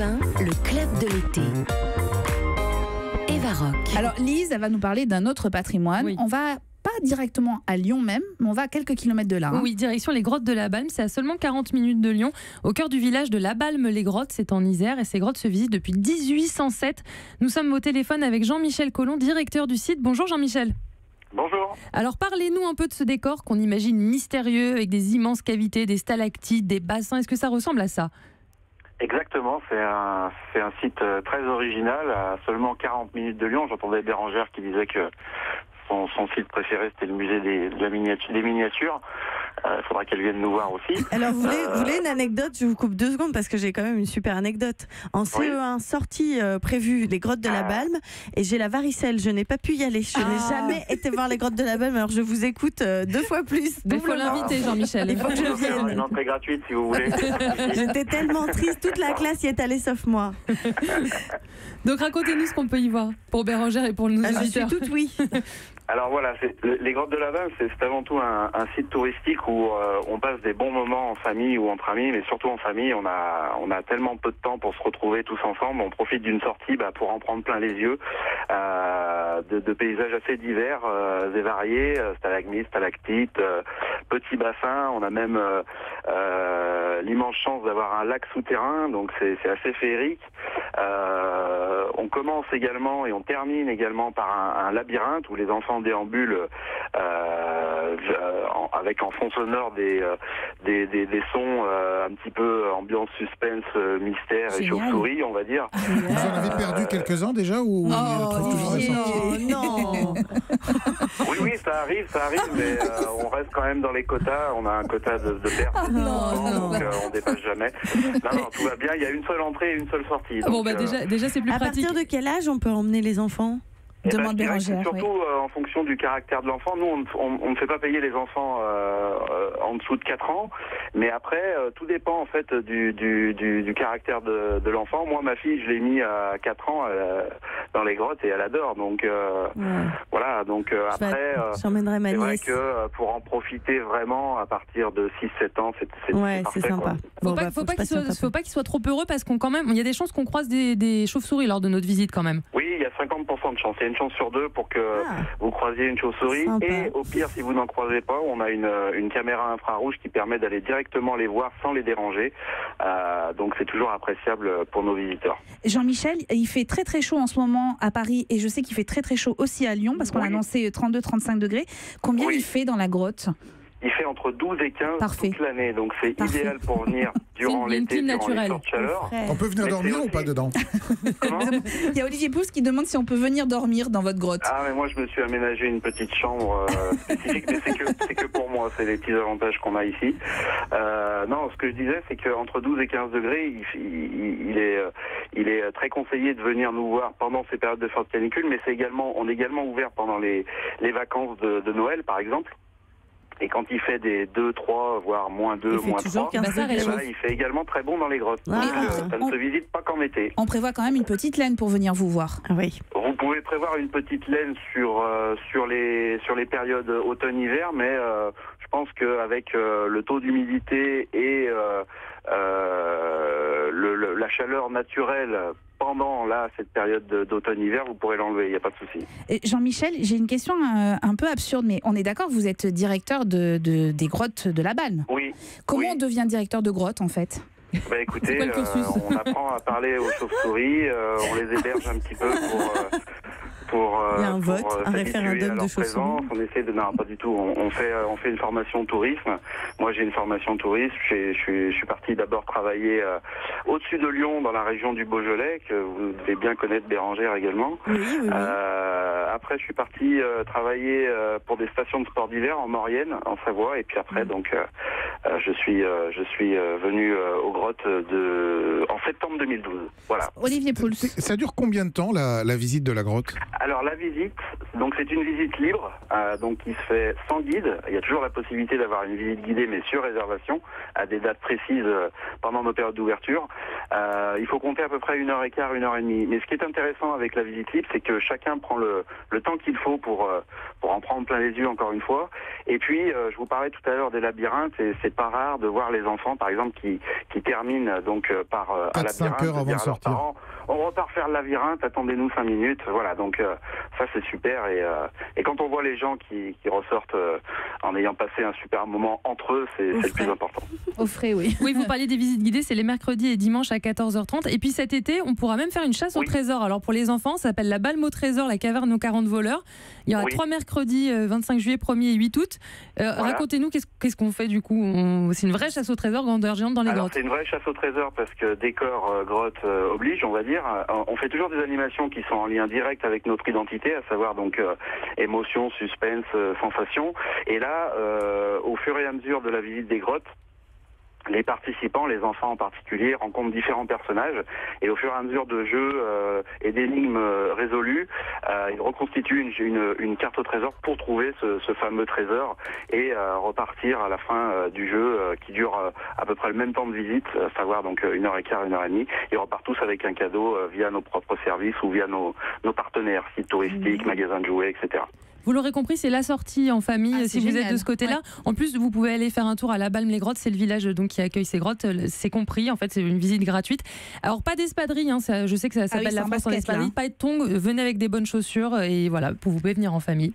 Europe 1, le club de l'été. Eva Rock. Alors Lise, elle va nous parler d'un autre patrimoine. Oui. On va pas directement à Lyon même, mais on va à quelques kilomètres de là. Oui, direction les grottes de la Balme, c'est à seulement 40 minutes de Lyon, au cœur du village de la Balme-les-Grottes, c'est en Isère, et ces grottes se visitent depuis 1807. Nous sommes au téléphone avec Jean-Michel Collomb, directeur du site. Bonjour Jean-Michel. Bonjour. Alors parlez-nous un peu de ce décor qu'on imagine mystérieux, avec des immenses cavités, des stalactites, des bassins. Est-ce que ça ressemble à ça ? Exactement, c'est un site très original, à seulement 40 minutes de Lyon. J'entendais Bérangère qui disait que son site préféré c'était le musée des miniatures. Il faudra qu'elle vienne nous voir aussi. Alors vous voulez une anecdote? Je vous coupe 2 secondes parce que j'ai quand même une super anecdote. En CE1, sortie prévue les grottes de la Balme, et j'ai la varicelle, je n'ai pas pu y aller. Je n'ai jamais été voir les grottes de la Balme, alors je vous écoute 2 fois plus. Il faut l'inviter Jean-Michel. Il faut que je vienne. Une entrée gratuite si vous voulez. J'étais tellement triste, toute la classe y est allée sauf moi. Donc racontez-nous ce qu'on peut y voir pour Bérangère et pour nos Je suis auditeurs. toute oui. Alors voilà, les grottes de la Balme, c'est avant tout un site touristique où on passe des bons moments en famille ou entre amis, mais surtout en famille. On a tellement peu de temps pour se retrouver tous ensemble. On profite d'une sortie pour en prendre plein les yeux, de paysages assez divers et variés, stalagmites, stalactites, petits bassins. On a même l'immense chance d'avoir un lac souterrain, donc c'est assez féerique. On commence également et on termine également par un labyrinthe où les enfants déambulent avec en fond sonore des sons un petit peu ambiance suspense, mystère et chauve-souris, on va dire. Vous en avez perdu quelques-uns déjà ou Non. Oui, ça arrive, mais on reste quand même dans les quotas. On a un quota de pertes, donc on dépasse jamais. Non, tout va bien. Il y a une seule entrée et une seule sortie. Donc, Déjà c'est plus À pratique. partir de quel âge on peut emmener les enfants? Demande je dirais que Bérangère. surtout en fonction du caractère de l'enfant. Nous, on ne fait pas payer les enfants en dessous de 4 ans, mais après, tout dépend en fait du caractère de l'enfant. Moi, ma fille, je l'ai mis à 4 ans dans les grottes et elle adore. Donc voilà. Donc après, j'emmènerai ma c'est vrai nièce. que pour en profiter vraiment à partir de 6-7 ans, c'est Ouais, parfait, c'est sympa. Faut pas qu'il soit trop heureux parce qu'on quand même, il y a des chances qu'on croise des chauves-souris lors de notre visite quand même. Oui, il y a 50% de chance. Il y a une chance sur 2 pour que vous croisiez une chauve-souris. Sympa. Et au pire, si vous n'en croisez pas, on a une caméra infrarouge qui permet d'aller directement les voir sans les déranger. Donc c'est toujours appréciable pour nos visiteurs. Jean-Michel, il fait très très chaud en ce moment à Paris et je sais qu'il fait très très chaud aussi à Lyon parce qu'on a annoncé 32-35 degrés. Combien il fait dans la grotte? Il fait entre 12 et 15 toute l'année, donc c'est idéal pour venir durant l'été, durant les fortes chaleurs. On peut venir dormir ou pas dedans? Il y a Olivier Pouls qui demande si on peut venir dormir dans votre grotte. Ah, mais moi je me suis aménagé une petite chambre spécifique, mais c'est que pour moi, c'est les petits avantages qu'on a ici. Non, ce que je disais, c'est qu'entre 12 et 15 degrés, il est très conseillé de venir nous voir pendant ces périodes de forte canicule, mais on est également ouvert pendant les vacances de Noël, par exemple. Et quand il fait des 2, 3, voire moins 2, moins 3, il fait également très bon dans les grottes. Donc, ça ne se visite pas qu'en été. On prévoit quand même une petite laine pour venir vous voir. Oui. Vous pouvez prévoir une petite laine sur les périodes automne-hiver, mais je pense qu'avec le taux d'humidité et la chaleur naturelle pendant cette période d'automne-hiver, vous pourrez l'enlever, il n'y a pas de souci. Jean-Michel, j'ai une question un peu absurde, mais on est d'accord, vous êtes directeur des grottes de la Balme. Oui. Comment on devient directeur de grotte en fait? Écoutez, on apprend à parler aux chauves-souris, on les héberge un petit peu pour il y a un vote, un référendum de chauves-souris. On essaie de... Non, pas du tout. On fait une formation tourisme. Moi, j'ai une formation tourisme. Je suis parti d'abord travailler au-dessus de Lyon, dans la région du Beaujolais, que vous devez bien connaître, Bérangère également. Oui. Après, je suis parti travailler pour des stations de sport d'hiver en Maurienne, en Savoie. Et puis après, donc, je suis venu aux grottes en septembre 2012. Voilà. Olivier Pouls. Ça dure combien de temps la visite de la grotte? Alors la visite, donc c'est une visite libre, donc qui se fait sans guide. Il y a toujours la possibilité d'avoir une visite guidée, mais sur réservation, à des dates précises pendant nos périodes d'ouverture. Il faut compter à peu près 1h15, 1h30. Mais ce qui est intéressant avec la visite libre, c'est que chacun prend le temps qu'il faut pour en prendre plein les yeux, encore une fois. Et puis, je vous parlais tout à l'heure des labyrinthes, et c'est pas rare de voir les enfants, par exemple, qui terminent donc par un 4-5 heures avant de sortir. Parents, on repart faire le labyrinthe, attendez-nous 5 minutes. Voilà, donc ça c'est super. Et quand on voit les gens qui ressortent en ayant passé un super moment entre eux, c'est le plus important. Au frais, oui. Oui, vous parliez des visites guidées, c'est les mercredis et dimanches à 14h30. Et puis cet été, on pourra même faire une chasse au trésor. Alors pour les enfants, ça s'appelle la Balme au trésor, la caverne aux 40 voleurs. Il y aura 3 mercredis, 25 juillet, 1er et 8 août. Racontez-nous, qu'est-ce qu'on fait du coup? C'est une vraie chasse au trésor grandeur géante dans les grottes. C'est une vraie chasse au trésor parce que décor grotte oblige, on va dire. On fait toujours des animations qui sont en lien direct avec notre identité, à savoir donc émotion, suspense, sensation. Et là, au fur et à mesure de la visite des grottes, les participants, les enfants en particulier, rencontrent différents personnages et au fur et à mesure de jeux et d'énigmes résolues, ils reconstituent une carte au trésor pour trouver ce fameux trésor et repartir à la fin du jeu qui dure à peu près le même temps de visite, à savoir donc 1h15, 1h30. Ils repartent tous avec un cadeau via nos propres services ou via nos partenaires, sites touristiques, magasins de jouets, etc. Vous l'aurez compris, c'est la sortie en famille si vous génial. êtes de ce côté-là. Ouais. En plus, vous pouvez aller faire un tour à la Balme-les-Grottes, c'est le village donc qui accueille ces grottes. C'est compris, en fait, c'est une visite gratuite. Alors pas d'espadrilles, je sais que ça s'appelle la France en espadrilles, pas de tongs. Venez avec des bonnes chaussures et voilà, vous pouvez venir en famille.